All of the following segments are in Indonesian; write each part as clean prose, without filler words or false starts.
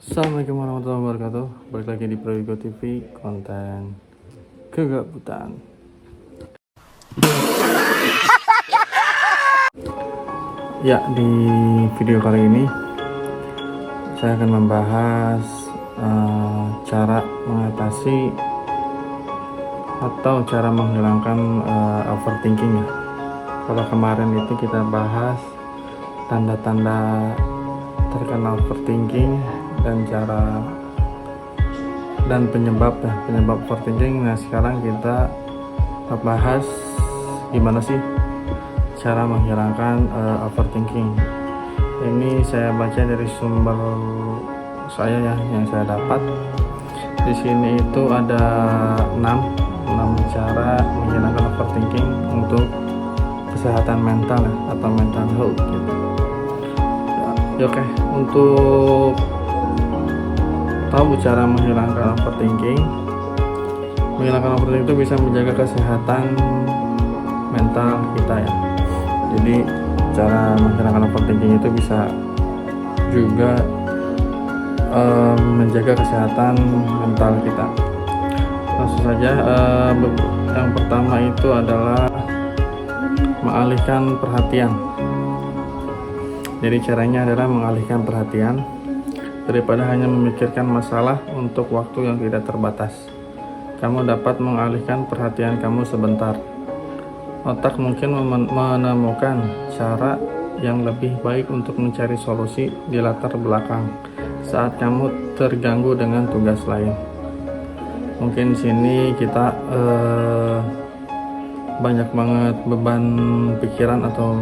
Assalamualaikum warahmatullahi wabarakatuh. Balik lagi di Prowigo TV, konten kegabutan. Ya, di video kali ini saya akan membahas cara mengatasi atau cara menghilangkan overthinking ya. Kalau kemarin itu kita bahas tanda-tanda terkena overthinking dan cara dan penyebab overthinking. Nah, sekarang kita bahas gimana sih cara menghilangkan overthinking. Ini saya baca dari sumber saya ya, yang saya dapat. Di sini itu ada 6 cara menghilangkan overthinking untuk kesehatan mental ya, atau mental health gitu. Ya, oke. Untuk tahu cara menghilangkan overthinking itu bisa menjaga kesehatan mental kita ya. Jadi cara menghilangkan overthinking itu bisa juga menjaga kesehatan mental kita. Langsung saja, yang pertama itu adalah mengalihkan perhatian. Jadi caranya adalah mengalihkan perhatian daripada hanya memikirkan masalah untuk waktu yang tidak terbatas. Kamu dapat mengalihkan perhatian kamu sebentar. Otak mungkin menemukan cara yang lebih baik untuk mencari solusi di latar belakang saat kamu terganggu dengan tugas lain. Mungkin sini kita banyak banget beban pikiran atau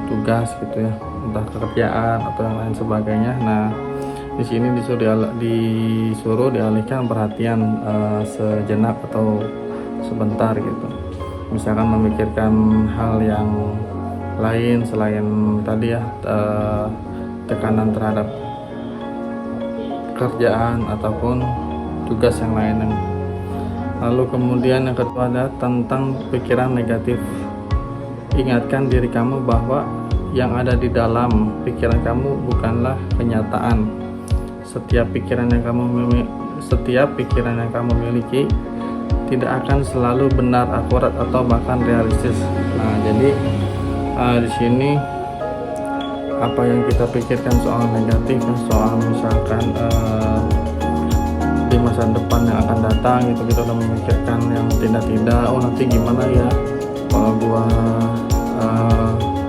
tugas gitu ya, entah pekerjaan atau yang lain sebagainya. Nah, di sini disuruh dialihkan perhatian sejenak atau sebentar gitu. Misalkan memikirkan hal yang lain selain tadi ya, tekanan terhadap pekerjaan ataupun tugas yang lain. Lalu kemudian yang kedua adalah tentang pikiran negatif. Ingatkan diri kamu bahwa yang ada di dalam pikiran kamu bukanlah kenyataan. Setiap pikiran yang kamu miliki tidak akan selalu benar, akurat, atau bahkan realistis. Nah, jadi di sini apa yang kita pikirkan soal negatif, soal misalkan di masa depan yang akan datang gitu, kita udah memikirkan yang tidak, oh nanti gimana ya kalau gua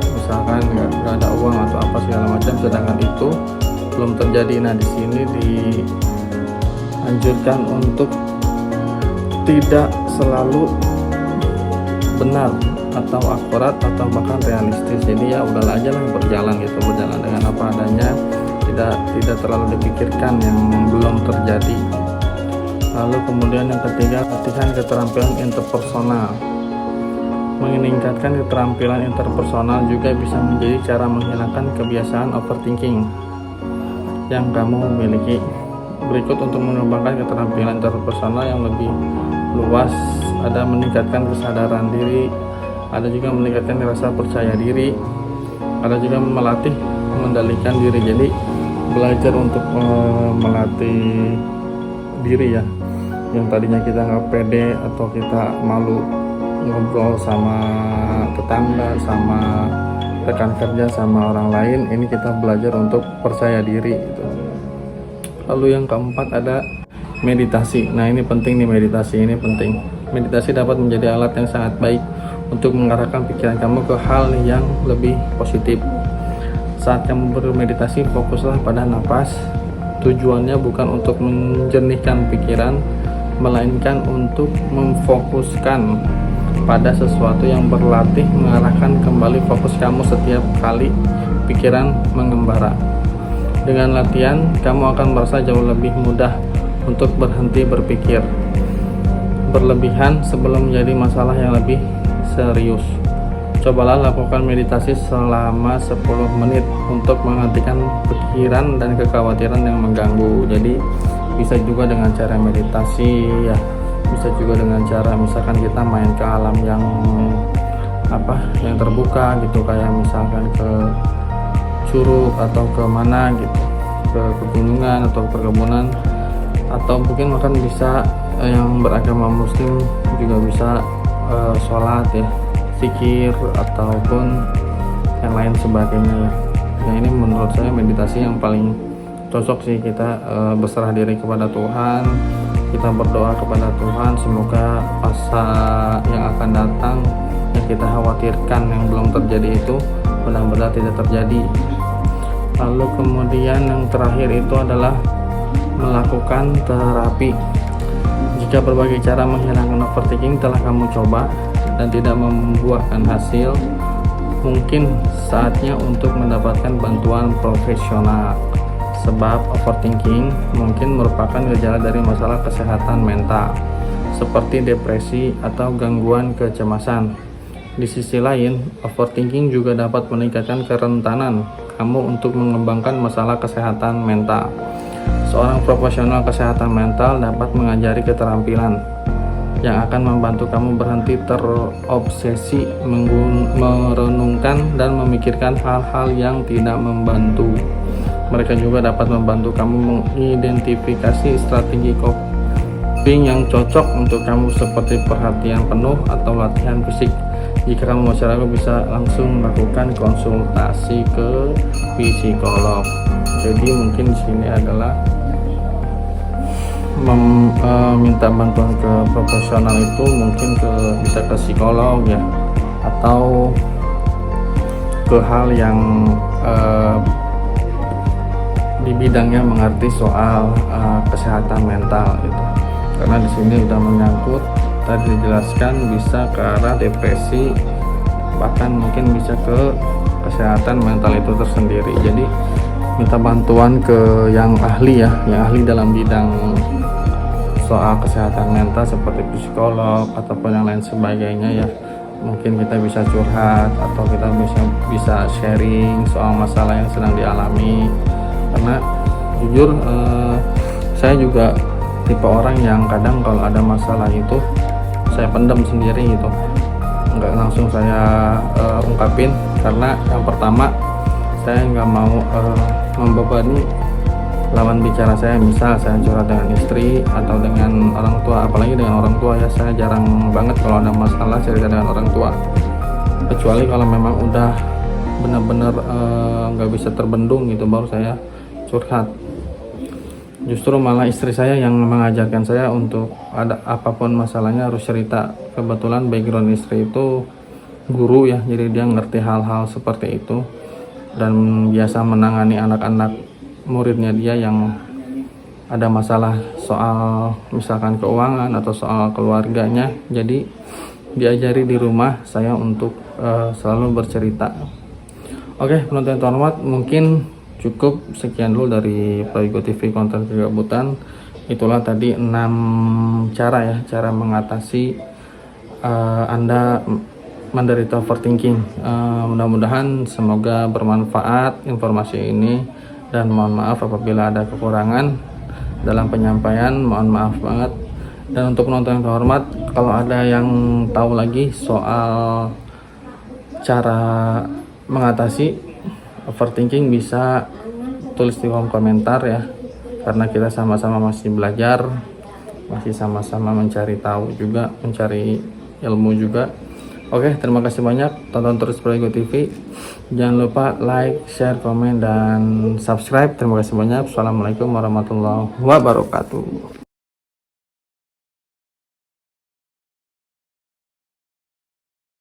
misalkan nggak ada uang atau apa segala macam, sedangkan itu belum terjadi. Nah, di sini dianjurkan untuk tidak selalu benar atau akurat atau bahkan realistis. Jadi ya udahlah aja lah, berjalan dengan apa adanya, tidak terlalu dipikirkan yang belum terjadi. Lalu kemudian yang ketiga, latihan keterampilan interpersonal. Meningkatkan keterampilan interpersonal juga bisa menjadi cara menghilangkan kebiasaan overthinking yang kamu miliki. Berikut untuk mengembangkan keterampilan interpersonal yang lebih luas, ada meningkatkan kesadaran diri, ada juga meningkatkan rasa percaya diri, ada juga melatih mengendalikan diri. Jadi belajar untuk melatih diri ya, yang tadinya kita nggak pede atau kita malu ngobrol sama tetangga, sama rekan kerja, sama orang lain, ini kita belajar untuk percaya diri gitu. Lalu yang keempat ada meditasi. Nah, ini penting nih, meditasi ini penting. Meditasi dapat menjadi alat yang sangat baik untuk mengarahkan pikiran kamu ke hal yang lebih positif. Saat kamu bermeditasi, fokuslah pada napas. Tujuannya bukan untuk menjernihkan pikiran, melainkan untuk memfokuskan pada sesuatu yang berlatih mengarahkan kembali fokus kamu setiap kali pikiran mengembara. Dengan latihan, kamu akan merasa jauh lebih mudah untuk berhenti berpikir berlebihan sebelum menjadi masalah yang lebih serius. Cobalah lakukan meditasi selama 10 menit untuk menghentikan pikiran dan kekhawatiran yang mengganggu. Jadi bisa juga dengan cara meditasi ya, bisa juga dengan cara misalkan kita main ke alam yang terbuka gitu, kayak misalkan ke curug atau ke mana gitu. ke pegunungan atau perkebunan, atau mungkin bahkan bisa yang beragama muslim juga bisa sholat ya, zikir ataupun yang lain sebagainya ya. Nah, ini menurut saya meditasi yang paling cocok sih. Kita berserah diri kepada Tuhan, kita berdoa kepada Tuhan, semoga masa yang akan datang yang kita khawatirkan yang belum terjadi itu benar-benar tidak terjadi. Lalu kemudian yang terakhir itu adalah melakukan terapi. Jika berbagai cara menghilangkan overthinking telah kamu coba dan tidak membuahkan hasil, mungkin saatnya untuk mendapatkan bantuan profesional. Sebab overthinking mungkin merupakan gejala dari masalah kesehatan mental seperti depresi atau gangguan kecemasan. Di sisi lain, overthinking juga dapat meningkatkan kerentanan kamu untuk mengembangkan masalah kesehatan mental. Seorang profesional kesehatan mental dapat mengajari keterampilan yang akan membantu kamu berhenti terobsesi merenungkan dan memikirkan hal-hal yang tidak membantu. Mereka juga dapat membantu kamu mengidentifikasi strategi coping yang cocok untuk kamu seperti perhatian penuh atau latihan fisik. Jika kamu masih ragu, bisa langsung melakukan konsultasi ke psikolog. Jadi mungkin di sini adalah minta bantuan ke profesional itu mungkin bisa ke psikolog ya, atau ke hal yang di bidangnya mengerti soal kesehatan mental gitu. Karena di sini udah menyangkut, tadi dijelaskan bisa ke arah depresi, bahkan mungkin bisa ke kesehatan mental itu tersendiri. Jadi minta bantuan ke yang ahli ya, yang ahli dalam bidang soal kesehatan mental seperti psikolog ataupun yang lain sebagainya ya. Mungkin kita bisa curhat atau kita bisa sharing soal masalah yang sedang dialami. Karena jujur saya juga tipe orang yang kadang kalau ada masalah itu saya pendam sendiri gitu, nggak langsung saya ungkapin. Karena yang pertama, saya nggak mau membebani lawan bicara saya. Misal saya curhat dengan istri atau dengan orang tua, apalagi dengan orang tua ya, saya jarang banget kalau ada masalah cerita dengan orang tua, kecuali kalau memang udah benar-benar nggak bisa terbendung gitu, baru saya curhat. Justru malah istri saya yang mengajarkan saya untuk ada apapun masalahnya harus cerita. Kebetulan background istri itu guru ya, jadi dia ngerti hal-hal seperti itu dan biasa menangani anak-anak muridnya dia yang ada masalah soal misalkan keuangan atau soal keluarganya. Jadi diajari di rumah saya untuk selalu bercerita. Oke, penonton terhormat, mungkin cukup sekian dulu dari Proyego TV Konten Kegabutan. Itulah tadi 6 cara ya, cara mengatasi Anda menderita overthinking. Mudah-mudahan semoga bermanfaat informasi ini, dan mohon maaf apabila ada kekurangan dalam penyampaian, mohon maaf banget. Dan untuk penonton yang terhormat, kalau ada yang tahu lagi soal cara mengatasi overthinking bisa tulis di kolom komentar ya, karena kita sama-sama masih belajar, masih sama-sama mencari tahu juga, mencari ilmu juga. Oke, terima kasih banyak, tonton terus Proyego TV, jangan lupa like, share, komen, dan subscribe. Terima kasih banyak. Assalamualaikum warahmatullahi wabarakatuh.